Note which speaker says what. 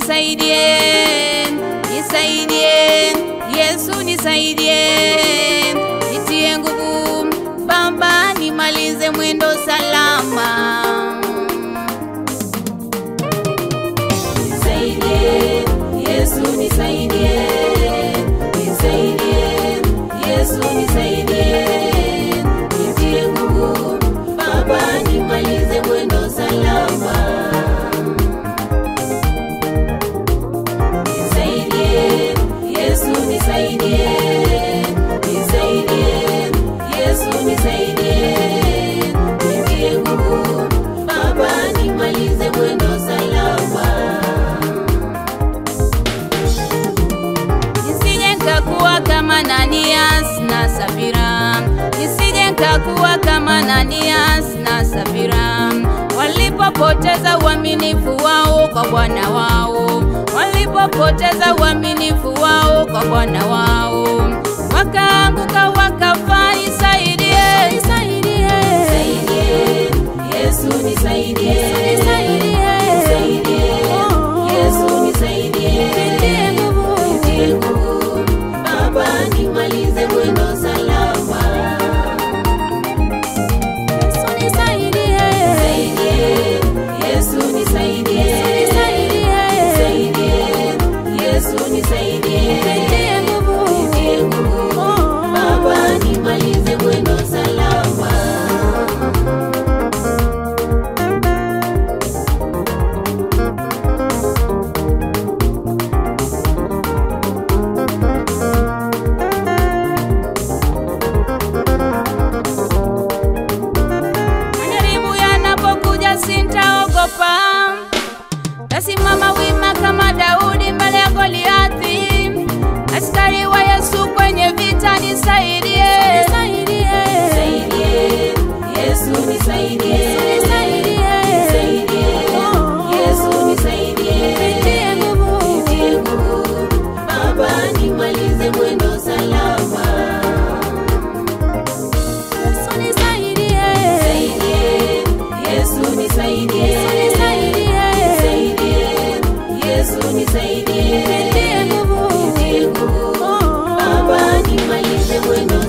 Speaker 1: nisaidie, nisaidie, Yesu nisaidie, nitie nguvu Baba, nimalize mwendo salama. Nisaidie, Yesu nisaidie, nisaidie, Yesu nisaidie, nitie nguvu Baba, nimalize mwendo salama. Nisaidie, Yesu nisaidie, nisaidie, Yesu nisaidie, nitie nguvu Baba, nimalize mwendo salama. Nisije nikakuwa kama Ananias na Safira, nisije nikakuwa kama Ananias na Safira, walipopoteza uaminifu wao kwa Bwana wao, walipopoteza uaminifu wao kwa Bwana wao, wakaanguka wakafa. Nisaidie, nisaidie, nisaidie, Yesu nisaidie, nisaidie, nisaidie, Yesu nisaidie, nitie nguvu Baba, nimalize mwendo salama. Yesu nisaidie, nisaidie, Yesu nisaidie, nisaidie, Yesu nisaidie, nitie nguvu Baba, nimalize mwendo salama. Majaribu yanapokuja sitaogopa, tasimama wima kama Daudi mbele ya Goliathi, askari wa Yesu kwenye vita. Nisaidie, nisaidie, nisaidie, Yesu nisaidie, nisaidie, Yesu nisaidie, nitie nguvu Baba, nimalize mwendo salama. Yesu nisaidie, nisaidie, Yesu nisaidie, nisaidie, Yesu nisaidie, nitie nguvu Baba, nimalize mwendo